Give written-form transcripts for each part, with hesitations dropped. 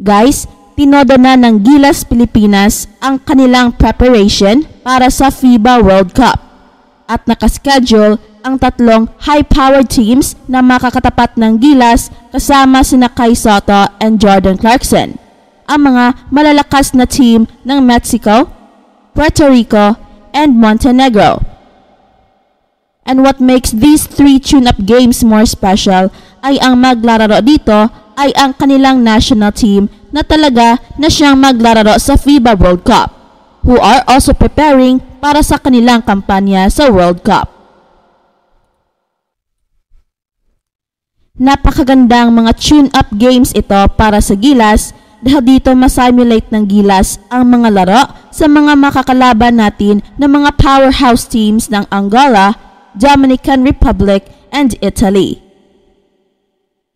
Guys, tinodo na ng Gilas Pilipinas ang kanilang preparation para sa FIBA World Cup at nakaschedule ang tatlong high-powered teams na makakatapat ng Gilas kasama sina Kai Sotto and Jordan Clarkson, ang mga malalakas na team ng Mexico, Puerto Rico, and Montenegro. And what makes these three tune-up games more special ay ang maglalaro dito ay ang kanilang national team na talaga na siyang maglalaro sa FIBA World Cup, who are also preparing para sa kanilang kampanya sa World Cup. Napakagandang mga tune-up games ito para sa Gilas dahil dito masimulate ng Gilas ang mga laro sa mga makakalaban natin ng mga powerhouse teams ng Angola, Dominican Republic, and Italy.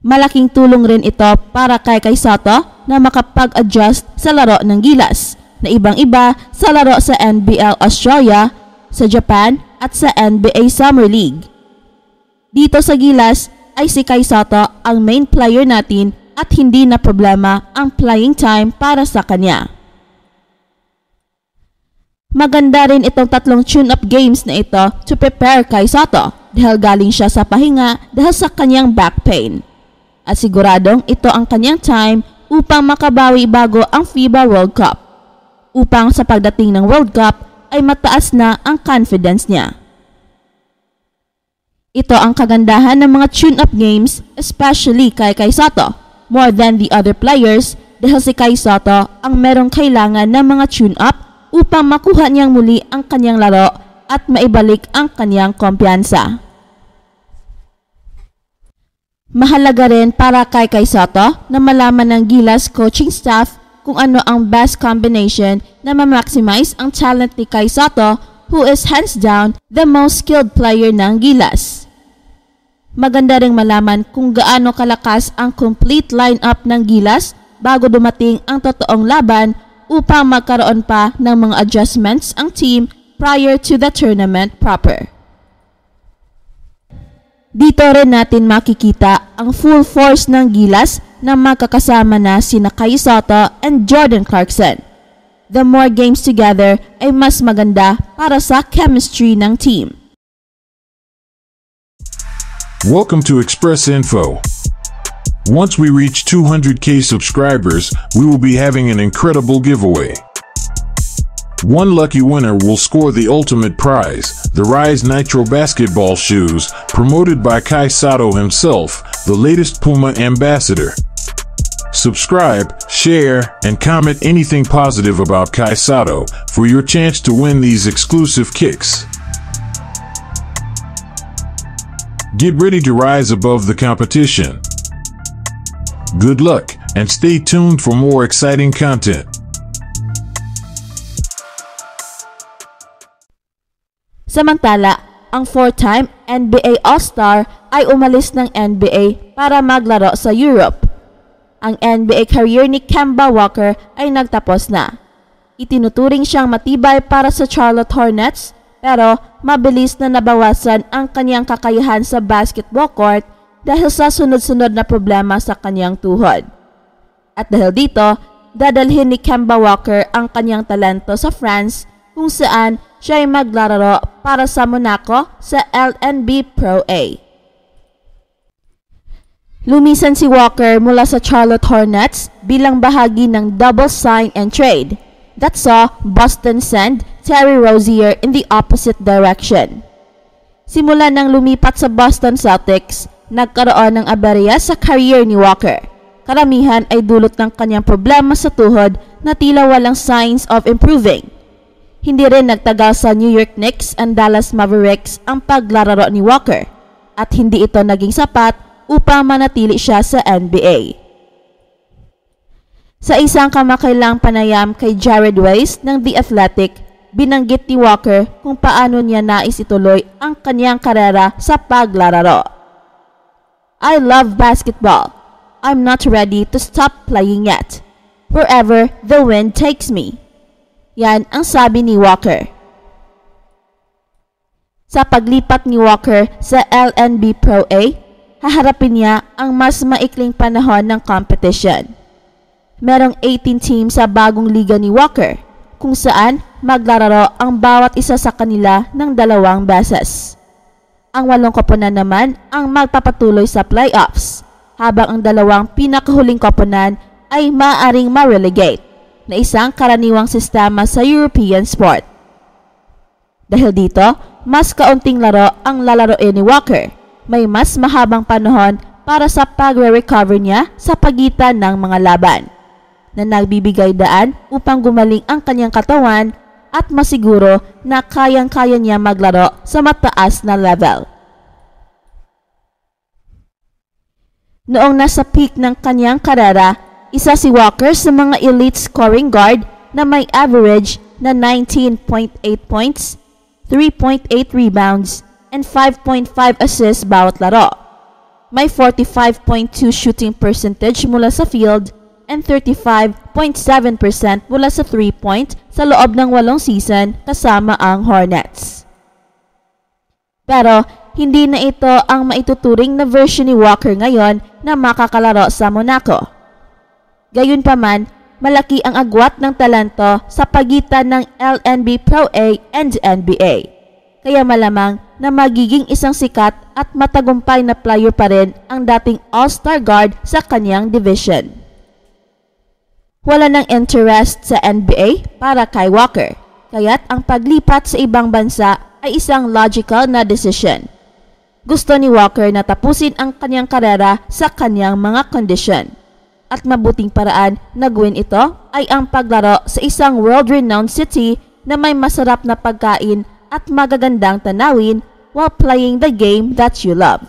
Malaking tulong rin ito para kay Kai Sotto na makapag-adjust sa laro ng Gilas na ibang-iba sa laro sa NBL Australia, sa Japan at sa NBA Summer League. Dito sa Gilas ay si Kai Sotto ang main player natin at hindi na problema ang playing time para sa kanya. Maganda rin itong tatlong tune-up games na ito to prepare Kai Sotto dahil galing siya sa pahinga dahil sa kanyang back pain. At siguradong ito ang kanyang time upang makabawi bago ang FIBA World Cup, upang sa pagdating ng World Cup ay mataas na ang confidence niya. Ito ang kagandahan ng mga tune-up games, especially kay Kai Sotto, more than the other players dahil si Kai Sotto ang merong kailangan ng mga tune-up upang makuha niyang muli ang kanyang laro at maibalik ang kanyang kumpiyansa. Mahalaga rin para kay Kai Sotto na malaman ng Gilas coaching staff kung ano ang best combination na ma-maximize ang talent ni Kai Sotto, who is hands down the most skilled player ng Gilas. Maganda ring malaman kung gaano kalakas ang complete lineup ng Gilas bago dumating ang totoong laban upang magkaroon pa ng mga adjustments ang team prior to the tournament proper. Dito rin natin makikita ang full force ng Gilas na magkakasama na sina Kai Sotto and Jordan Clarkson. The more games together ay mas maganda para sa chemistry ng team. Welcome to Express Info. Once we reach 200K subscribers, we will be having an incredible giveaway. One lucky winner will score the ultimate prize, the Rise Nitro basketball shoes, promoted by Kai Sotto himself, the latest Puma ambassador. Subscribe, share, and comment anything positive about Kai Sotto for your chance to win these exclusive kicks. Get ready to rise above the competition. Good luck, and stay tuned for more exciting content. Samantala, ang 4-time NBA All-Star ay umalis ng NBA para maglaro sa Europe. Ang NBA career ni Kemba Walker ay nagtapos na. Itinuturing siyang matibay para sa Charlotte Hornets, pero mabilis na nabawasan ang kanyang kakayahan sa basketball court dahil sa sunod-sunod na problema sa kanyang tuhod. At dahil dito, dadalhin ni Kemba Walker ang kanyang talento sa France kung saan siya ay maglalaro para sa Monaco sa LNB Pro A. Lumisan si Walker mula sa Charlotte Hornets bilang bahagi ng double sign and trade that saw Boston send Terry Rozier in the opposite direction. Simula nang lumipat sa Boston Celtics, nagkaroon ng aberya sa career ni Walker. Karamihan ay dulot ng kanyang problema sa tuhod na tila walang signs of improving. Hindi rin nagtagal sa New York Knicks and Dallas Mavericks ang paglalaro ni Walker at hindi ito naging sapat upang manatili siya sa NBA. Sa isang kamakailang panayam kay Jared Weiss ng The Athletic, binanggit ni Walker kung paano niya nais ituloy ang kanyang karera sa paglalaro. I love basketball. I'm not ready to stop playing yet. Wherever the wind takes me. Yan ang sabi ni Walker. Sa paglipat ni Walker sa LNB Pro A, haharapin niya ang mas maikling panahon ng competition. Merong 18 teams sa bagong liga ni Walker, kung saan maglalaro ang bawat isa sa kanila ng 2 beses. Ang 8 koponan naman ang magpapatuloy sa playoffs, habang ang 2 pinakahuling koponan ay maaaring ma-relegate, na isang karaniwang sistema sa European sport. Dahil dito, mas kaunting laro ang lalaroin ni Walker, may mas mahabang panahon para sa pagre-recover niya sa pagitan ng mga laban, na nagbibigay daan upang gumaling ang kanyang katawan at masiguro na kayang-kaya niya maglaro sa mataas na level. Noong nasa peak ng kanyang karera, isa si Walker sa mga elite scoring guard na may average na 19.8 points, 3.8 rebounds, and 5.5 assists bawat laro. May 45.2 shooting percentage mula sa field and 35.7% mula sa 3-point sa loob ng 8 season kasama ang Hornets. Pero hindi na ito ang maituturing na version ni Walker ngayon na makakalaro sa Monaco. Gayunpaman, malaki ang agwat ng talento sa pagitan ng LNB Pro A and NBA. Kaya malamang na magiging isang sikat at matagumpay na player pa rin ang dating all-star guard sa kanyang division. Wala nang interest sa NBA para kay Walker, kaya't ang paglipat sa ibang bansa ay isang logical na decision. Gusto ni Walker na tapusin ang kanyang karera sa kanyang mga kondisyon, at mabuting paraan na gawin ito ay ang paglaro sa isang world-renowned city na may masarap na pagkain at magagandang tanawin while playing the game that you love.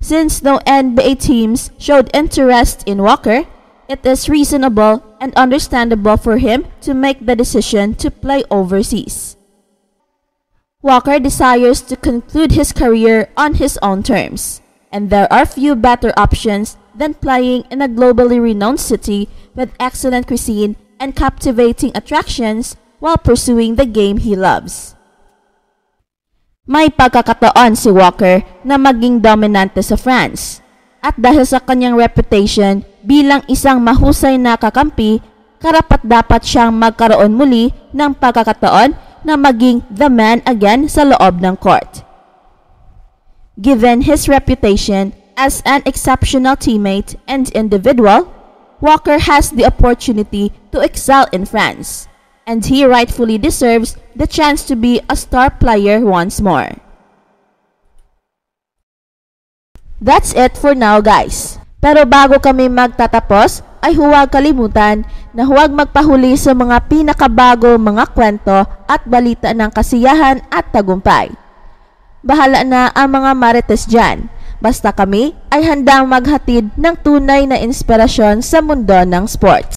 Since no NBA teams showed interest in Walker, it is reasonable and understandable for him to make the decision to play overseas. Walker desires to conclude his career on his own terms, and there are few better options than playing in a globally renowned city with excellent cuisine and captivating attractions while pursuing the game he loves. May pagkakataon si Walker na maging dominante sa France, at dahil sa kanyang reputation bilang isang mahusay na kakampi, karapat-dapat siyang magkaroon muli ng pagkakataon na maging the man again sa loob ng court. Given his reputation as an exceptional teammate and individual, Walker has the opportunity to excel in France, and he rightfully deserves the chance to be a star player once more. That's it for now, guys. Pero bago kami magtatapos, ay huwag kalimutan na huwag magpahuli sa mga pinakabago mga kwento at balita ng kasiyahan at tagumpay. Bahala na ang mga marites dyan. Basta kami ay handang maghatid ng tunay na inspirasyon sa mundo ng sports.